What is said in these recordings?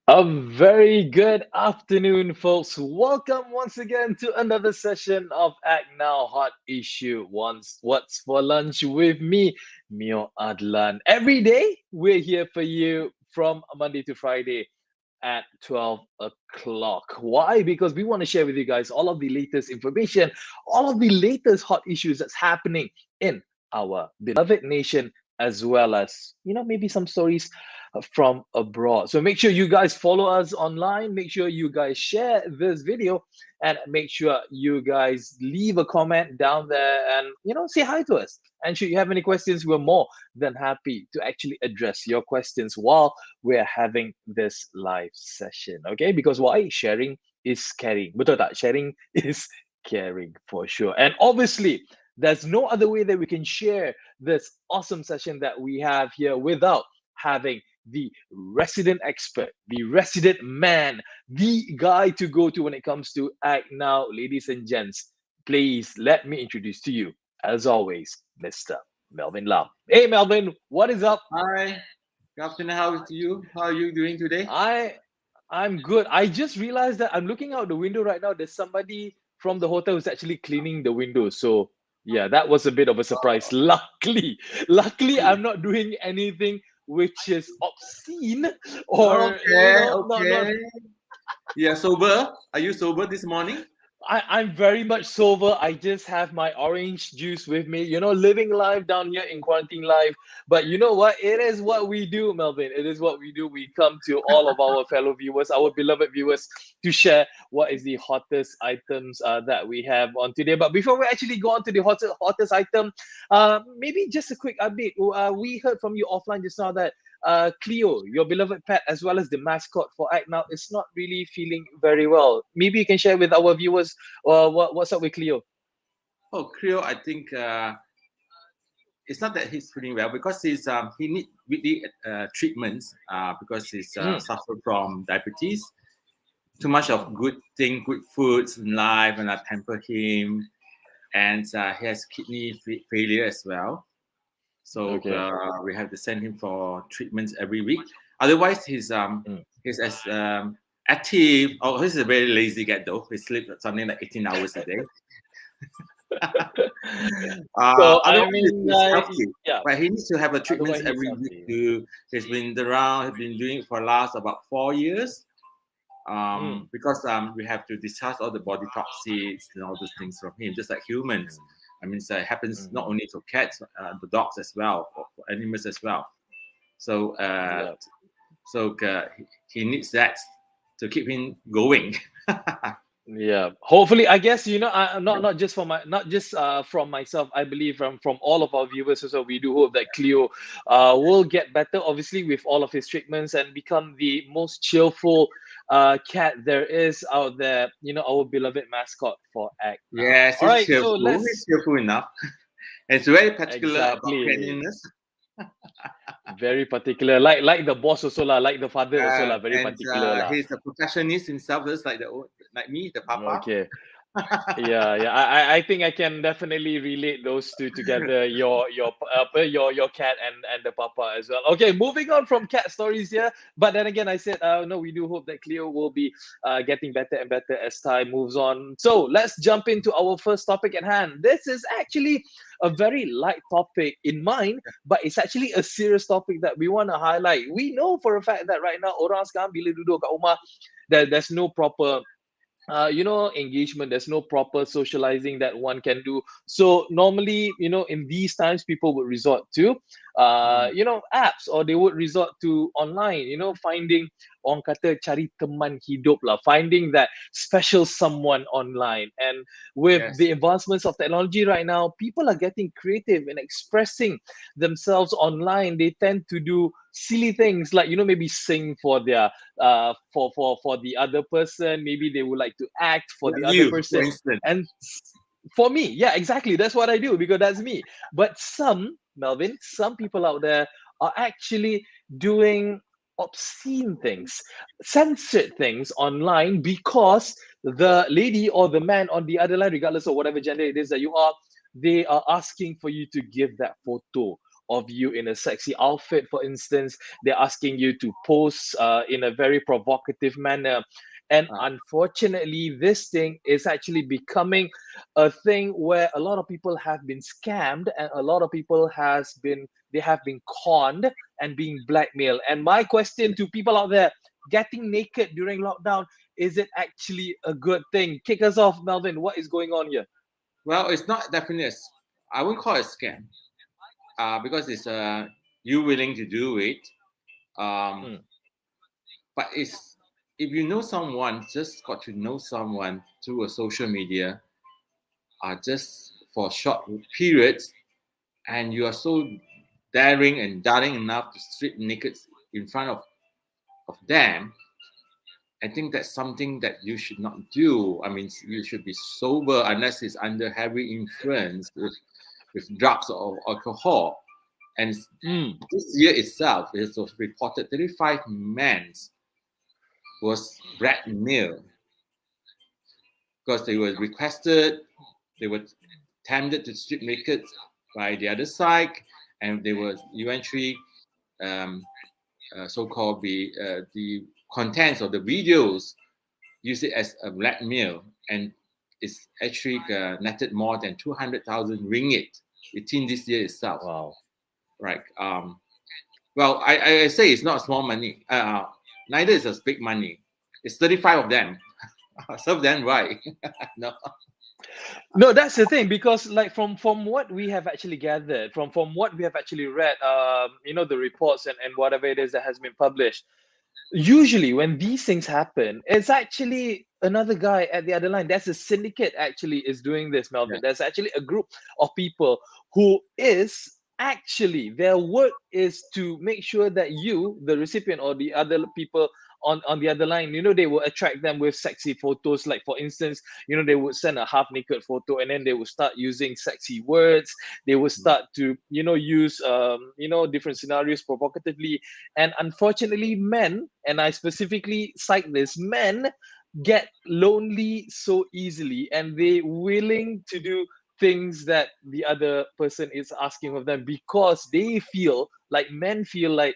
A very good afternoon, folks. Welcome once again to another session of Act Now Hot Issue. Once, what's for lunch with me, Mio Adlan. Every day, we're here for you from Monday to Friday at 12 o'clock. Why? Because we want to share with you guys all of the latest information, all of the latest hot issues that's happening in our beloved nation, as well as, maybe some stories from abroad. So make sure you guys follow us online. Make sure you guys share this video and make sure you guys leave a comment down there and, say hi to us. And should you have any questions, we're more than happy to actually address your questions while we're having this live session. Okay? Because why? Sharing is caring. Betul tak? Sharing is caring for sure. And obviously, there's no other way that we can share this awesome session that we have here without having the resident expert, the resident man, the guy to go to when it comes to Act Now. Ladies and gents, please let me introduce to you, as always, Mr. Melvin Lam. Hey, Melvin, what is up? Hi, good afternoon. How are you? How are you doing today? I'm good. I just realized that I'm looking out the window right now. There's somebody from the hotel who's actually cleaning the windows. So yeah, that was a bit of a surprise. Luckily, I'm not doing anything which is obscene or Okay. not. Yeah, sober. Are you sober this morning? I'm very much sober. I just have my orange juice with me, living life down here in quarantine life. But you know what? It is what we do, Melvin. It is what we do. We come to all of our fellow viewers, our beloved viewers, to share what is the hottest items that we have on today. But before we actually go on to the hottest item, maybe just a quick update. We heard from you offline just now that Cleo, your beloved pet, as well as the mascot for Act Now, is not really feeling very well. Maybe you can share with our viewers what's up with Cleo. Oh, Cleo, I think it's not that he's feeling well because he need weekly treatments because he's suffer from diabetes. Too much of good foods in life, and I pamper him, and he has kidney failure as well. So we have to send him for treatments every week. Otherwise, he's as active. Oh, he's a very lazy cat though. He sleeps something like 18 hours a day. So I mean, yeah. But he needs to have a treatment every week. He's been doing it for the last about 4 years. Because we have to discharge all the body toxins and all those things from him, just like humans. I mean, so it happens not only to cats, the dogs as well, for animals as well. So, he needs that to keep him going. Yeah, hopefully, I guess not just from from myself. I believe from all of our viewers as well. We do hope that Cleo will get better, obviously, with all of his treatments and become the most cheerful cat there is out there. Our beloved mascot for Act Now. Yes, all right. cheerful. So he's cheerful enough. It's very particular about cleanliness. Very particular, like the boss also lah, like the father also lah, very particular lah. He's a perfectionist himself, just like me, the papa. Okay. Yeah. I think I can definitely relate those two together. Your cat and the papa as well. Okay, moving on from cat stories here. But then again, I said no. We do hope that Cleo will be getting better and better as time moves on. So let's jump into our first topic at hand. This is actually a very light topic in mind, but it's actually a serious topic that we want to highlight. We know for a fact that right now orang sekarang bila duduk kat rumah, there's no proper engagement. There's no proper socializing that one can do. So normally, in these times, people would resort to apps, or they would resort to online, finding, orang kata, cari teman hidup lah, finding that special someone online. And with Yes. the advancements of technology right now, people are getting creative and expressing themselves online. They tend to do silly things like, maybe sing for their for the other person. Maybe they would like to act for Like the other you, for person. instance. And for me, yeah, exactly, that's what I do, because that's me. But Melvin, some people out there are actually doing obscene things, censored things online, because the lady or the man on the other line, regardless of whatever gender it is that you are, they are asking for you to give that photo of you in a sexy outfit, for instance. They're asking you to pose in a very provocative manner. And Uh, unfortunately, this thing is actually becoming a thing where a lot of people have been scammed, and a lot of people they have been conned and being blackmailed. And my question to people out there, getting naked during lockdown, is it actually a good thing? Kick us off, Melvin. What is going on here? well, it's not definitely. I won't call it a scam. Because it's you willing to do it. Um, Mm. but it's if you know someone, just got to know someone through a social media, just for short periods, and you are so daring and daring enough to strip naked in front of them. I think that's something that you should not do. I mean, you should be sober unless it's under heavy influence with drugs or alcohol. And Mm. this year itself, it was reported 35 men was blackmailed because they were requested, they were tempted to strip naked by the other side, and they were eventually so-called the contents of the videos use it as a blackmail, and it's actually netted more than 200,000 ringgit within this year itself. Wow. Right. Well, I say it's not small money. Neither is it big money. It's 35 of them. Serve them right. No. No, that's the thing, because like from what we have actually gathered, from what we have actually read, the reports and whatever it is that has been published, usually when these things happen, it's actually another guy at the other line. That's a syndicate actually is doing this, Melvin. Yeah. There's actually a group of people who is actually, their work is to make sure that you, the recipient, or the other people on the other line, they will attract them with sexy photos. Like for instance, they would send a half naked photo, and then they would start using sexy words. They would start to use different scenarios provocatively. And unfortunately, men, and I specifically cite this, men get lonely so easily, and they willing to do things that the other person is asking of them, because they feel like, men feel like,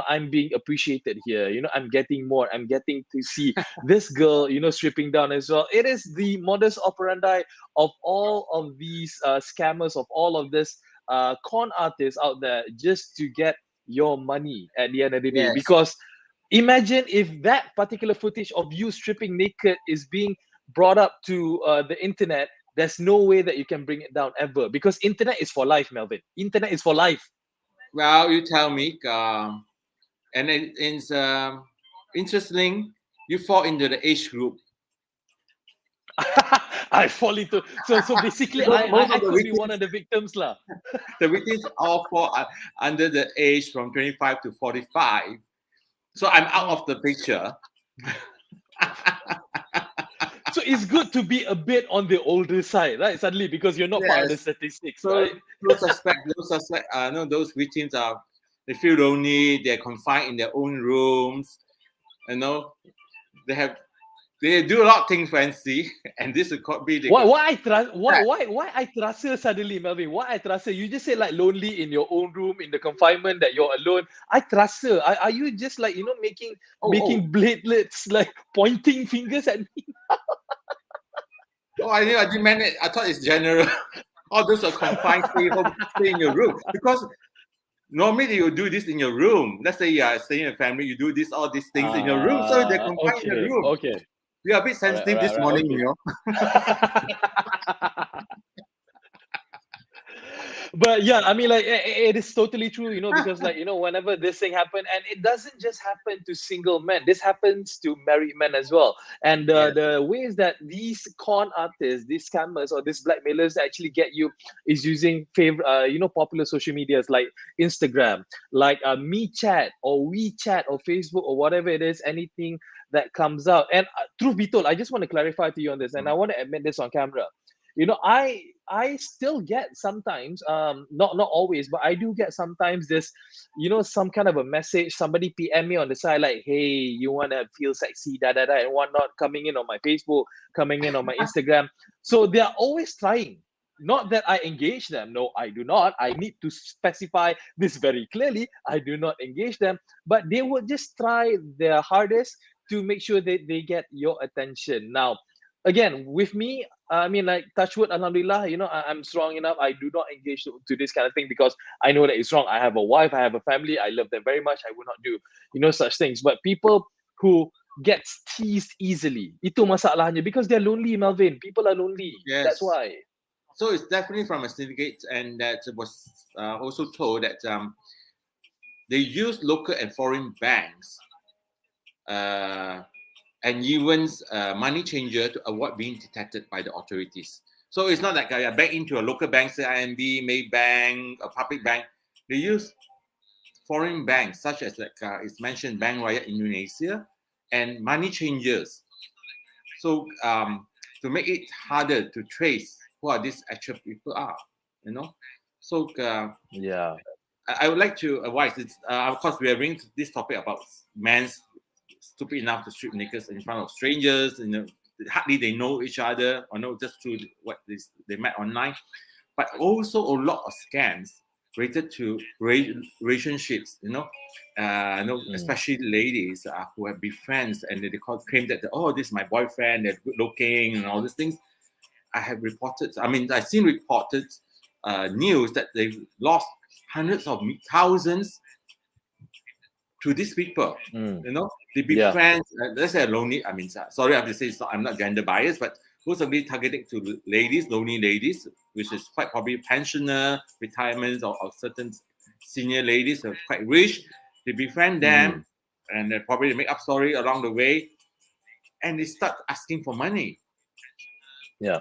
I'm being appreciated here, I'm getting more, I'm getting to see this girl, stripping down as well. It is the modus operandi of all of these scammers, of all of this con artists out there, just to get your money at the end of the day. Yes. Because imagine if that particular footage of you stripping naked is being brought up to the internet. There's no way that you can bring it down ever, because internet is for life, Melvin. Internet is for life. Well, you tell me. And it's interesting. You fall into the age group. I fall into so basically I could be one of the victims lah. The victims all fall under the age from 25 to 45. So I'm out of the picture. So it's good to be a bit on the older side, right? Suddenly, because you're not part of the statistics, so right? those those victims they feel lonely. They're confined in their own rooms. They do a lot of things fancy, and this could be the Why I trust suddenly, Melvin? Why I trust? You just say like lonely in your own room, in the confinement, that you're alone. I trust. Are you just like making bladelets, like pointing fingers at me? Oh, I didn't mean it. I thought it's general. All those are confined, stay in your room, because normally you do this in your room. Let's say you are staying in a family, you do all these things in your room, so they're confined in your room. Okay. We are a bit sensitive this morning, Okay. you know. But yeah, I mean, like it is totally true, because like whenever this thing happen, and it doesn't just happen to single men. This happens to married men as well. And Yes. the ways that these con artists, these scammers, or these blackmailers actually get you is using favorite, popular social medias like Instagram, like Me Chat or WeChat or Facebook or whatever it is, anything that comes out. And truth be told, I just want to clarify to you on this, and I want to admit this on camera. I still get sometimes, not always, but I do get sometimes this, some kind of a message, somebody PM me on the side like, hey, you want to feel sexy, da da da, and whatnot, coming in on my Facebook, coming in on my Instagram. So they're always trying. Not that I engage them. No, I do not. I need to specify this very clearly. I do not engage them, but they will just try their hardest to make sure that they get your attention. Now, again, with me, I mean, like, touch wood, alhamdulillah, I'm strong enough. I do not engage to this kind of thing because I know that it's wrong. I have a wife, I have a family, I love them very much. I would not do, such things. But people who gets teased easily, itu masalahnya, because they're lonely, Melvin. People are lonely. Yes. That's why. So it's definitely from a syndicate, and that was also told that they use local and foreign banks and even money changer to avoid being detected by the authorities. So it's not like a bank into a local bank, say IMB, Maybank, a public bank. They use foreign banks, such as like it's mentioned, Bank Raya Indonesia, and money changers. So to make it harder to trace who are these actual people are, So yeah, I would like to advise. Of course, we are bringing this topic about men's stupid enough to strip naked in front of strangers. Hardly they know each other, or know just through what they met online. But also a lot of scams related to relationships. Especially ladies who have befriends and they claim that this is my boyfriend, they're good looking and all these things. I've seen reported news that they've lost hundreds of thousands to these people. They be friends. Let's say lonely. Sorry, I have to say I'm not gender biased, but mostly targeting to ladies, lonely ladies, which is quite probably pensioner, retirements, or certain senior ladies who are quite rich. They befriend them, and they probably make up story along the way, and they start asking for money. Yeah.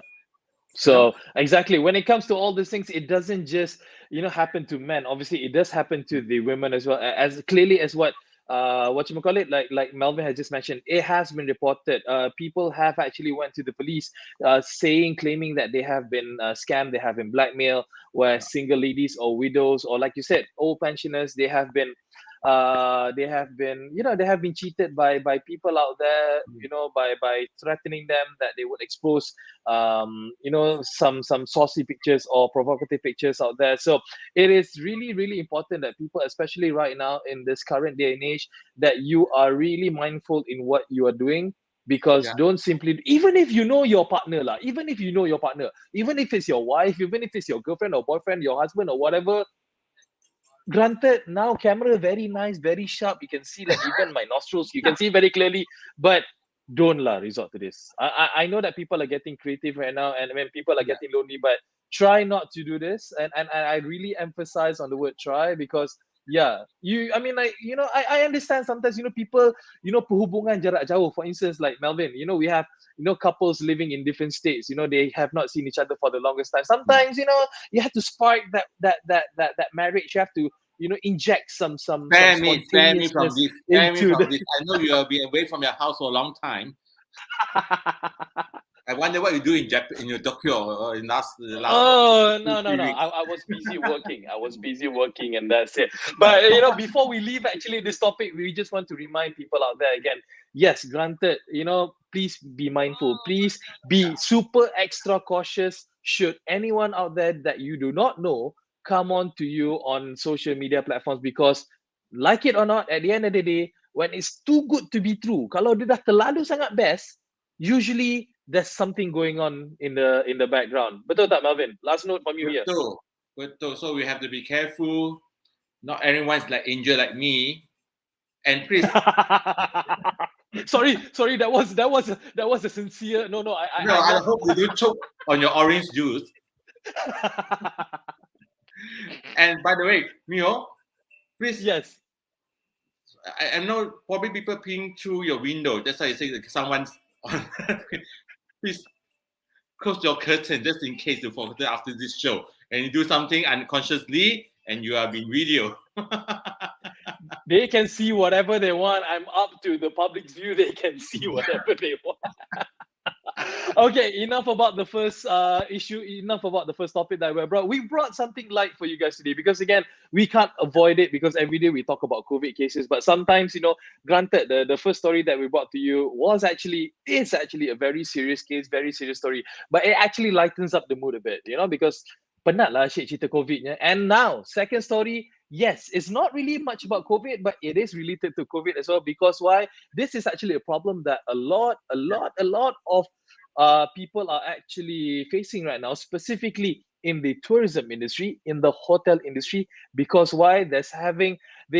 So exactly, when it comes to all these things, it doesn't just happen to men. Obviously, it does happen to the women as well. As clearly as what you call it, like Melvin has just mentioned, it has been reported. People have actually went to the police, claiming that they have been scammed, they have been blackmailed, where single ladies or widows, or like you said, old pensioners, they have been cheated by people out there, by threatening them that they would expose some saucy pictures or provocative pictures out there. So it is really, really important that people, especially right now in this current day and age, that you are really mindful in what you are doing. Because don't simply, even if you know your partner, even if it's your wife, even if it's your girlfriend or boyfriend, your husband or whatever, granted, now camera very nice, very sharp, you can see like even my nostrils, you can see very clearly, but don't resort to this. I know that people are getting creative right now, and when people are getting lonely, but try not to do this. And I really emphasize on the word try, because I understand sometimes people, perhubungan jarak jauh, for instance, like Melvin, we have couples living in different states, they have not seen each other for the longest time. Sometimes you have to spark that marriage. You have to inject some spontaneousness into the I know you have been away from your house for a long time. I wonder what you do in Japan, in your Tokyo, or in last. Oh no! I was busy working, and that's it. But before we leave actually this topic, we just want to remind people out there again. Yes, granted, please be mindful. Please be super extra cautious. Should anyone out there that you do not know come on to you on social media platforms, because like it or not, at the end of the day, when it's too good to be true, kalau dia dah terlalu sangat best, usually there's something going on in the background. Betul tak, Melvin? Last note from you here. Betul. So we have to be careful. Not everyone's like angel like me. And please, Sorry, that was a sincere. No, No, I hope you don't choke on your orange juice. And by the way, Mio, please. Yes. I know probably people peeing through your window. That's why I say that someone's on. Please close your curtain just in case you forget after this show and you do something unconsciously and you are being video. They can see whatever they want. I'm up to the public's view. They can see whatever they want. Okay, enough about the first issue. Enough about the first topic that we brought. We brought something light for you guys today because again, we can't avoid it because every day we talk about COVID cases. But sometimes, granted, the first story that we brought to you is actually a very serious case, very serious story. But it actually lightens up the mood a bit, because penat lah asyik cerita COVID. And now, second story. Yes, it's not really much about COVID, but it is related to COVID as well. Because why? This is actually a problem that a lot of people are actually facing right now, specifically in the tourism industry, in the hotel industry. Because why? They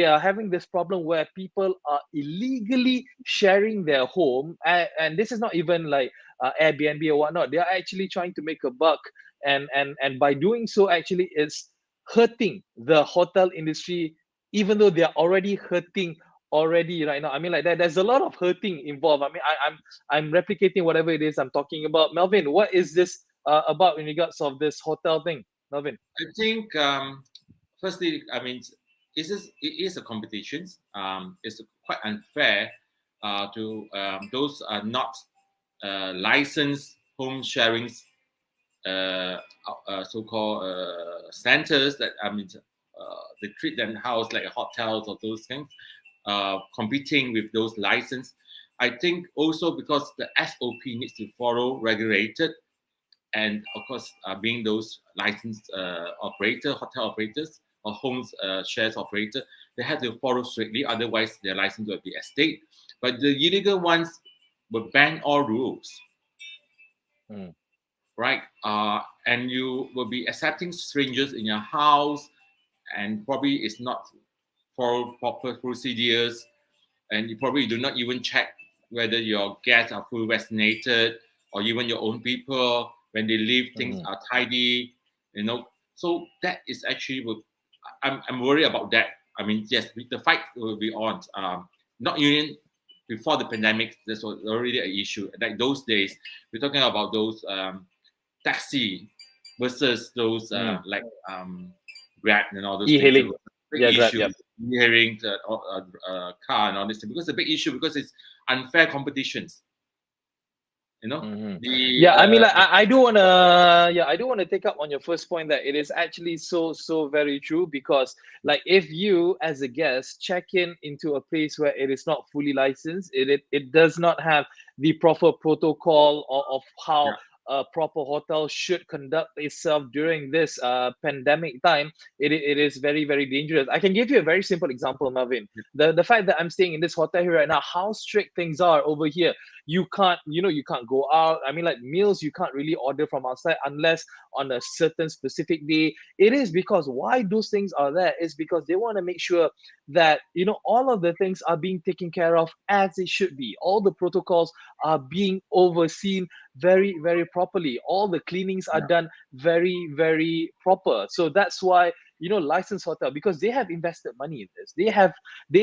are having this problem where people are illegally sharing their home, and this is not even like Airbnb or whatnot. They are actually trying to make a buck, and by doing so, actually, it's hurting the hotel industry, even though they are already hurting already right now. I mean, like that. There's a lot of hurting involved. I mean, I'm replicating whatever it is I'm talking about. Melvin, what is this about in regards of this hotel thing, Melvin? I think firstly, I mean, it is a competition. It's quite unfair to those are not licensed home sharing so-called centers that they treat them house like hotels or those things, competing with those licensed. I think also because the SOP needs to follow regulated, and of course, being those licensed hotel operators or homes shares operator, they have to follow strictly. Otherwise, their license will be at stake. But the illegal ones will ban all rules. Right? And you will be accepting strangers in your house, and probably it's not for proper procedures, and you probably do not even check whether your guests are fully vaccinated or even your own people. When they leave, things are tidy, So that is actually I'm worried about that. I mean, yes, the fight will be on. Not even before the pandemic, this was already an issue. Like those days, we're talking about those taxi versus those like Grab and all those e-hailing. Big issue. E-hailing, car and all this, because it's a big issue because it's unfair competitions. I mean, like, I do wanna take up on your first point that it is actually so very true, because like if you as a guest check into a place where it is not fully licensed, it does not have the proper protocol of how a proper hotel should conduct itself during this pandemic time, it is very, very dangerous. I can give you a very simple example, Melvin. The fact that I'm staying in this hotel here right now, how strict things are over here. You can't go out. I mean, like meals, you can't really order from outside unless on a certain specific day. It is because why those things are there is because they want to make sure that, all of the things are being taken care of as it should be. All the protocols are being overseen very, very properly. All the cleanings are done very, very proper. So that's why, licensed hotel, because they have invested money in this. They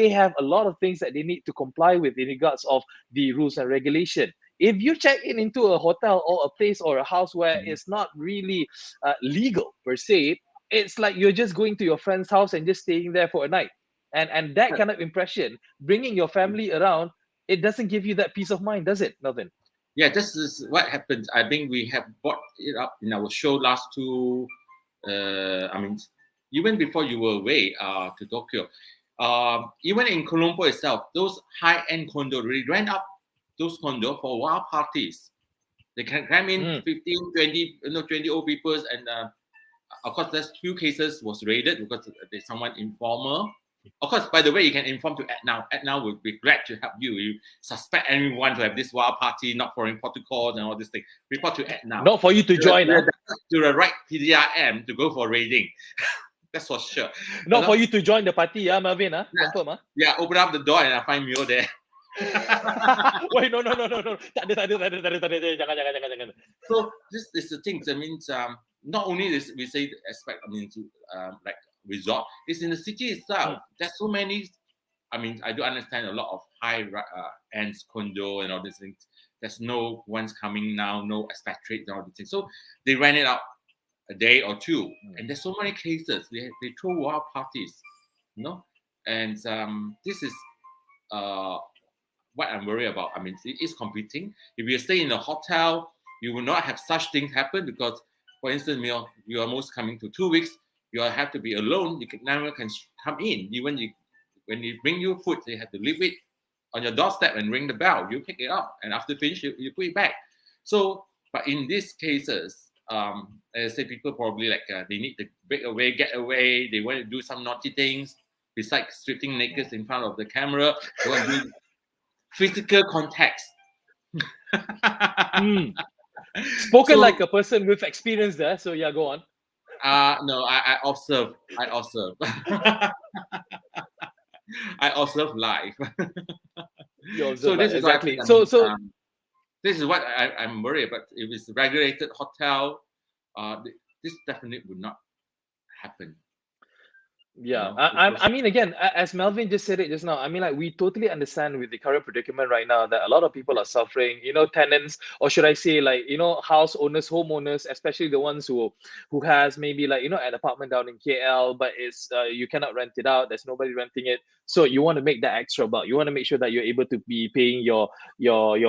have a lot of things that they need to comply with in regards of the rules and regulation. If you check into a hotel or a place or a house where it's not really legal per se, it's like you're just going to your friend's house and just staying there for a night. And that kind of impression, bringing your family around, it doesn't give you that peace of mind, does it, Melvin? Yeah, this is what happens. I think we have brought it up in our show last two. I mean, even before you were away to Tokyo, even in Colombo itself, those high-end condos really ran up those condos for wild parties. They can come in 15, 20, 20 old people, and of course, there's few cases was raided because there's someone informer. Of course, by the way, you can inform to AdNow. AdNow would be glad to help you. You suspect anyone to have this wild party, not following protocols and all this thing. Report to AdNow. Not for you to join. To the right PDRM to go for raiding. That's for sure. Not for you to join the party, Melvin. Confirm, Yeah, open up the door and I find Mio there. Wait, no. Tak ada. Jangan. So this is the thing. That means not only this we say the aspect. I mean, like resort. It's in the city itself. There's so many. I mean, I do understand a lot of high ends condo and all these things. There's no one's coming now, no expatriates and all these things. So they rent it out a day or two, and there's so many cases. They throw wild parties, you know, and this is what I'm worried about. I mean, it is competing. If you stay in a hotel, you will not have such things happen because, for instance, you are most coming to 2 weeks. You have to be alone. You never can come in. Even when you bring your food, they have to leave it on your doorstep and ring the bell. You pick it up, and after finish, you put it back. So, but in these cases, as I say, people probably like they need to break away, get away. They want to do some naughty things besides stripping naked in front of the camera. They want to do physical contacts. Spoken like a person with experience there. So yeah, go on. No, I observe. I observe live. So this is exactly. This is what I'm worried about. If it's a regulated hotel, this definitely would not happen. Yeah, I mean, again, as Melvin just said it just now, I mean, like, we totally understand with the current predicament right now that a lot of people are suffering, tenants, or should I say, like, house owners, homeowners, especially the ones who has maybe, like, an apartment down in KL, but it's you cannot rent it out, there's nobody renting it. So you want to make that extra buck. You want to make sure that you're able to be paying your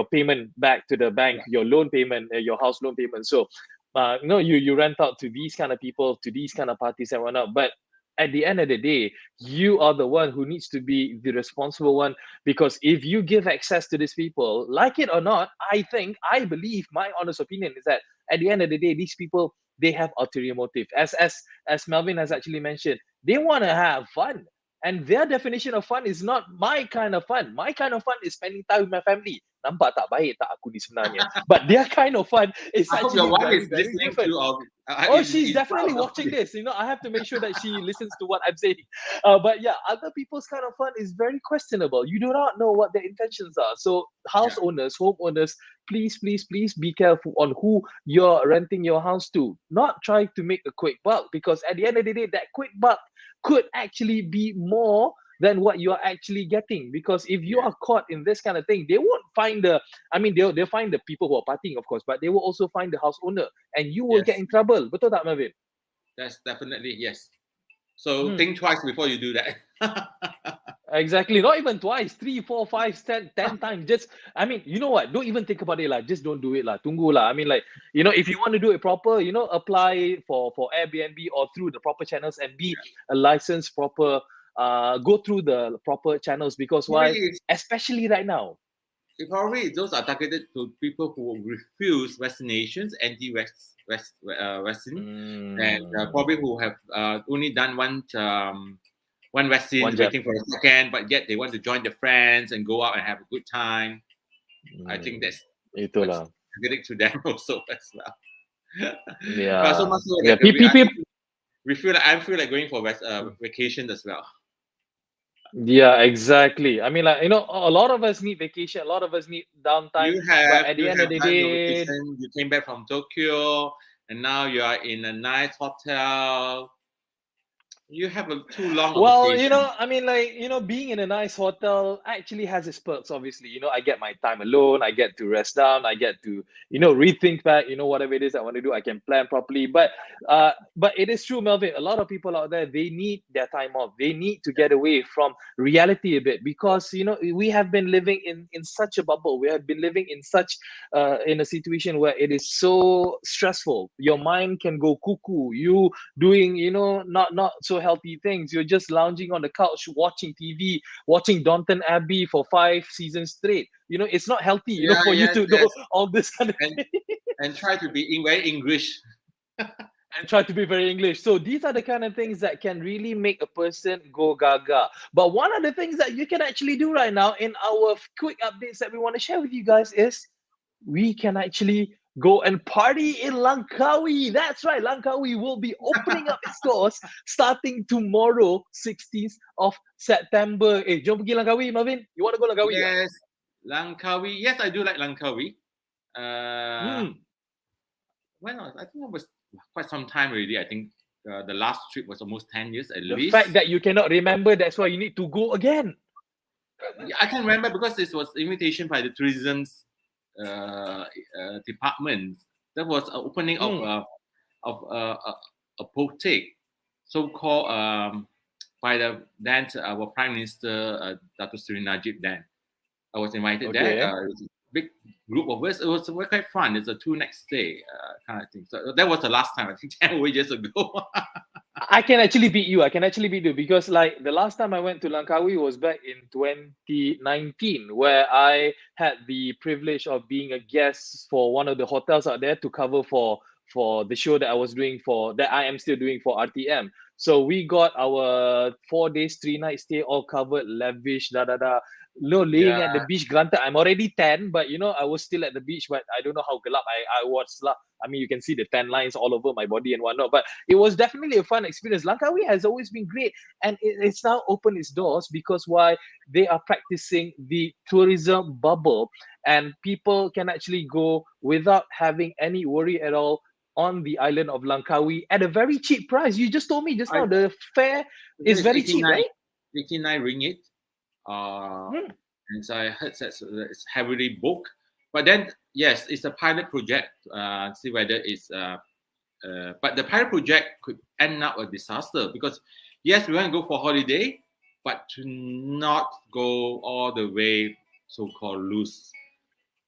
payment back to the bank, your loan payment, your house loan payment. So you rent out to these kind of people, to these kind of parties and whatnot. But at the end of the day, you are the one who needs to be the responsible one, because if you give access to these people, like it or not, I believe, my honest opinion is that at the end of the day, these people, they have ulterior motive. As Melvin has actually mentioned, they want to have fun. And their definition of fun is not my kind of fun. My kind of fun is spending time with my family. Nampak tak baik tak aku ni sebenarnya? But their kind of fun is I hope actually your wife very, is very listening different. to She's definitely watching this. I have to make sure that she listens to what I'm saying. But yeah, other people's kind of fun is very questionable. You do not know what their intentions are. So house owners, homeowners, please be careful on who you're renting your house to. Not try to make a quick buck, because at the end of the day, that quick buck could actually be more than what you are actually getting. Because if you are caught in this kind of thing, they won't find they'll find the people who are partying, of course, but they will also find the house owner, and you will get in trouble. Betul tak, Melvin? That's definitely yes. So think twice before you do that. Exactly. Not even twice, 3, 4, 5, 10 times. Just, I mean, you know what? Don't even think about it lah. Just don't do it lah. Tunggu lah. I mean, like, if you want to do it proper, apply for Airbnb or through the proper channels and be a licensed proper. Go through the proper channels, because why? Especially right now. Probably those are targeted to people who refuse vaccinations, Western, and probably who have only done one vaccine, waiting for a second, but yet they want to join the friends and go out and have a good time. I think that's targeted to them also as well. Yeah. So much so that I feel like going for vacation as well. Yeah, exactly. I mean, like, a lot of us need vacation, a lot of us need downtime. But at the end of the day, you came back from Tokyo and now you are in a nice hotel. You have too long. Well, I mean, like, being in a nice hotel actually has its perks, obviously. I get my time alone, I get to rest down, I get to, rethink back, whatever it is I want to do, I can plan properly. But it is true, Melvin, a lot of people out there, they need their time off. They need to get away from reality a bit, because, we have been living in such a bubble. We have been living in such, in a situation where it is so stressful. Your mind can go cuckoo. You doing, not so healthy things. You're just lounging on the couch watching TV, watching Downton Abbey for 5 seasons straight. It's not healthy, for you to do all this kind of thing. And try to be very English. And try to be very English. So these are the kind of things that can really make a person go gaga. But one of the things that you can actually do right now in our quick updates that we want to share with you guys is we can actually go and party in Langkawi. That's right, Langkawi will be opening up its doors starting tomorrow, 16th of September. Jom pergi Langkawi, Marvin. You want to go Langkawi? Yes, Langkawi, yes, I do like Langkawi. Hmm. When I think it was quite some time already. I think the last trip was almost 10 years at The fact least. that you cannot remember, that's why you need to go again. Yeah, I can remember because this was invitation by the tourism's department. There was an opening of Hmm. a boutique, so called by the then our Prime Minister Dato Sri Najib. Then I was invited there. Okay. It was a big group of us. It was quite fun. It's a two next day kind of thing. So that was the last time. I think 10 years ago. I can actually beat you. I can actually beat you because, like, the last time I went to Langkawi was back in 2019, where I had the privilege of being a guest for one of the hotels out there to cover for the show that I was doing for that I am still doing for RTM. So we got our 4 days, 3 nights stay all covered, lavish, da da da. No, laying at the Yeah, beach. Granted, I'm already tan, but I was still at the beach. But I don't know how gelap I was lah. I mean, you can see the tan lines all over my body and whatnot. But it was definitely a fun experience. Langkawi has always been great, and it's now opened its doors because why they are practicing the tourism bubble, and people can actually go without having any worry at all on the island of Langkawi at a very cheap price. You just told me just I now the fare is it's very cheap, right? 89 ringgit. Uh, Hmm. and so I heard that it's heavily booked. But then, yes, it's a pilot project. See whether it's. But the pilot project could end up a disaster because, yes, we want to go for holiday, but to not go all the way so-called loose.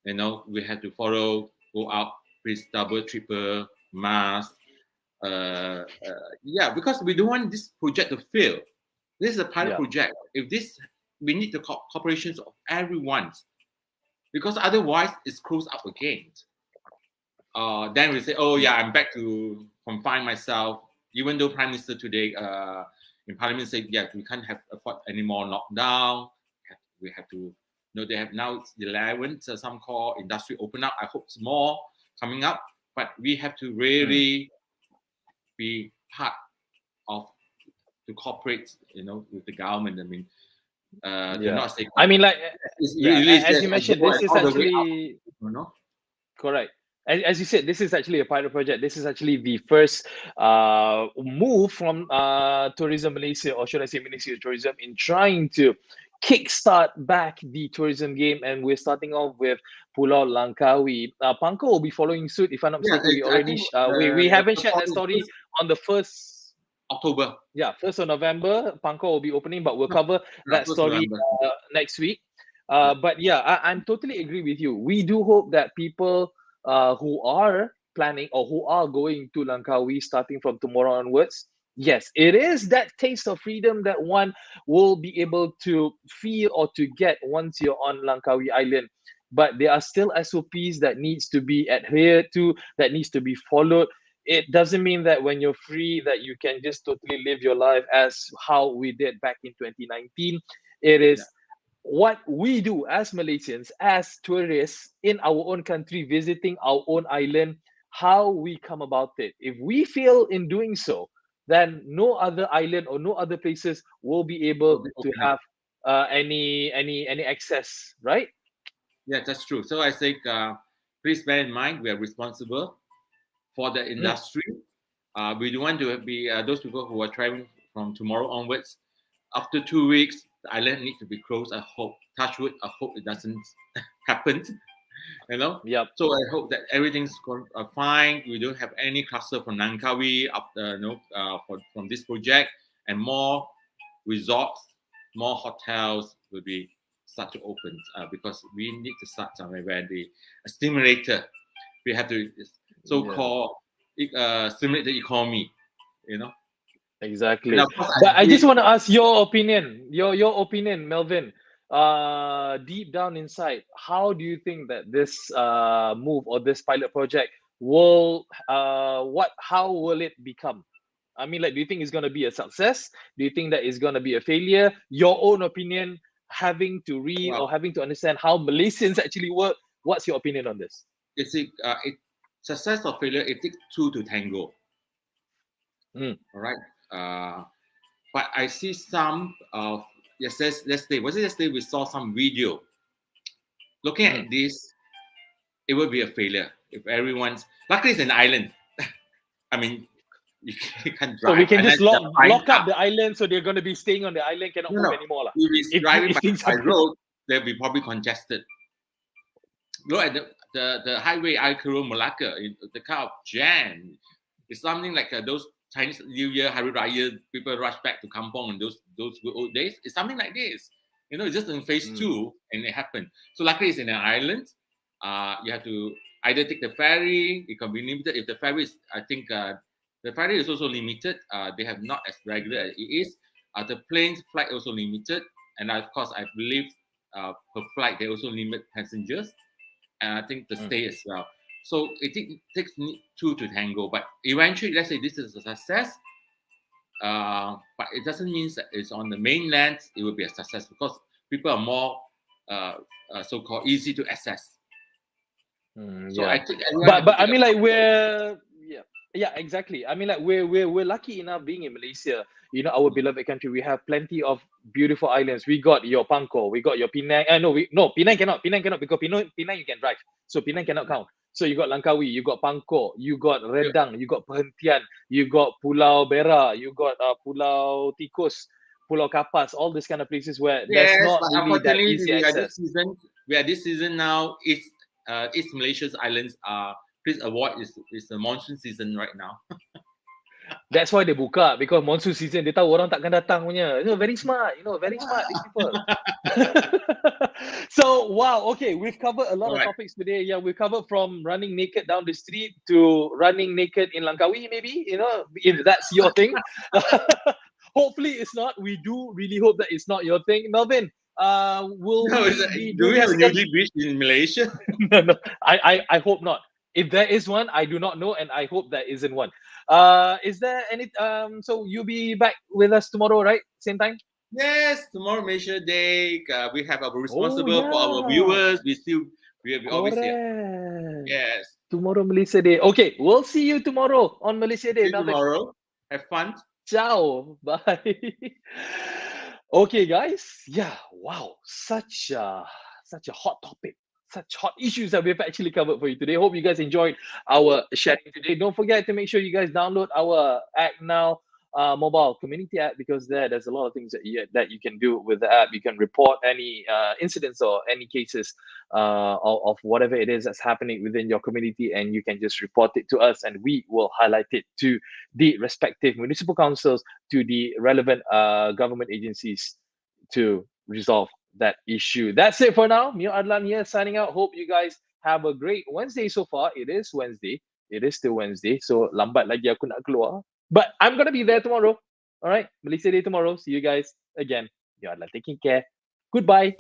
We have to go out with double, triple mask. Yeah, because we don't want this project to fail. This is a pilot Yeah. project. If this, we need the cooperations of everyone, because otherwise it's closed up again. Then we say, oh yeah, I'm back to confine myself. Even though Prime Minister today in Parliament said, yeah, we can't afford any more lockdown. We have to. They have now it's the 11th. Some call industry open up. I hope it's more coming up, but we have to Hmm. really be part of to cooperate, with the government. I mean, to Yeah. not say I mean, like, it's yeah, really as you just mentioned, go this is all the way up. actually You know. correct. As you said, this is actually a pilot project. This is actually the first move from Tourism Malaysia, or should I say Ministry of Tourism, in trying to kickstart back the tourism game. And we're starting off with Pulau Langkawi. Pangkor will be following suit. If I'm not Yeah, mistaken, we I already think we haven't the shared that following story first on the first. October, Yeah, 1st of November, Pangkor will be opening, but we'll no, cover no, that first story November. next week. Yeah, But yeah, I'm totally agree with you. We do hope that people who are planning or who are going to Langkawi starting from tomorrow onwards, yes, it is that taste of freedom that one will be able to feel or to get once you're on Langkawi Island. But there are still SOPs that needs to be adhered to, that needs to be followed. It doesn't mean that when you're free that you can just totally live your life as how we did back in 2019. It yeah. is what we do as Malaysians, as tourists in our own country, visiting our own island, how we come about it. If we fail in doing so, then no other island or no other places will be able Will be to open up. have any access, right? Yeah, that's true. So I think please bear in mind we are responsible for the Mm, industry. We don't want to be those people who are traveling from tomorrow onwards. After 2 weeks, the island needs to be closed. I hope, touch wood, I hope it doesn't happen. You know. yep. So I hope that everything's going fine. We don't have any cluster from Langkawi after from this project, and more resorts, more hotels will be start to open because we need to start somewhere where the stimulator we have to Yeah. so-called stimulate the economy, you know. And Exactly. of course, But I just want to ask your opinion, your opinion, Melvin. Deep down inside, how do you think that this move or this pilot project will how will it become? I mean, like, do you think it's gonna be a success? Do you think that it's gonna be a failure? Your own opinion, having to read or well, having to understand how Malaysians actually work. What's your opinion on this? it's success or failure. It takes two to tango. Mm, All right. But I see some of yes, let's say was it yesterday we saw some video looking at this, it would be a failure if everyone's. Luckily, it's an island. I mean, you can't drive. So we can just unless lock up the island, so they're going to be staying on the island, cannot move anymore. If it's driving by road, they'll be probably congested. Look at the highway Al-Karun Malacca, the kind of jam. It's something like those Chinese New Year, Hari Raya, people rush back to Kampong and those good old days. It's something like this. It's just in phase 2 and it happened. So luckily it's in an island. You have to either take the ferry, it can be limited. If the ferry is, I think the ferry is also limited. They have not as regular as it is. The plane flight also limited. And of course, I believe per flight, they also limit passengers. And I think the stay as well. So it takes 2 to tango. But eventually, let's say this is a success. But it doesn't mean that it's on the mainland, it will be a success because people are more so-called easy to access. So I think, but I mean, like yeah, exactly. I mean, like we're lucky enough being in Malaysia. Our beloved country. We have plenty of beautiful islands. We got your Pangkor, we got your Penang. Penang cannot because Penang you can drive, so Penang cannot count. So you got Langkawi, you got Pangkor, you got Redang, you got Perhentian, you got Pulau Bera, you got Pulau Tikus, Pulau Kapas, all these kind of places where there's not really that easy access. We are this season now. East Malaysia's islands are. Please avoid it's the monsoon season right now. That's why they buka, because monsoon season they tahu orang takkan datang punya. Very smart, very smart these people. So wow, okay, we've covered a lot of topics today. Yeah, we covered from running naked down the street to running naked in Langkawi, maybe, if that's your thing. Hopefully it's not. We do really hope that it's not your thing. Melvin, do we have a nudity beach in Malaysia? No, I hope not. If there is one, I do not know, and I hope there isn't one. Is there any? So you'll be back with us tomorrow, right? Same time? Yes, tomorrow Malaysia Day. We have our responsible for our viewers. We always here. Yes. Tomorrow Malaysia Day. Okay, we'll see you tomorrow on Malaysia Day. See you tomorrow. Have fun. Ciao. Bye. Okay, guys. Yeah. Wow. Such a hot topic. Such hot issues that we've actually covered for you today. Hope you guys enjoyed our sharing today. Don't forget to make sure you guys download our Act Now mobile community app, because there's a lot of things that you can do with the app. You can report any incidents or any cases of whatever it is that's happening within your community, and you can just report it to us, and we will highlight it to the respective municipal councils, to the relevant government agencies to resolve that issue. That's it for now. Mio Adlan here signing out. Hope you guys have a great Wednesday so far. It is Wednesday. It is still Wednesday. So lambat lagi aku nak keluar. But I'm going to be there tomorrow. All right. Malaysia Day tomorrow. See you guys again. Mio Adlan taking care. Goodbye.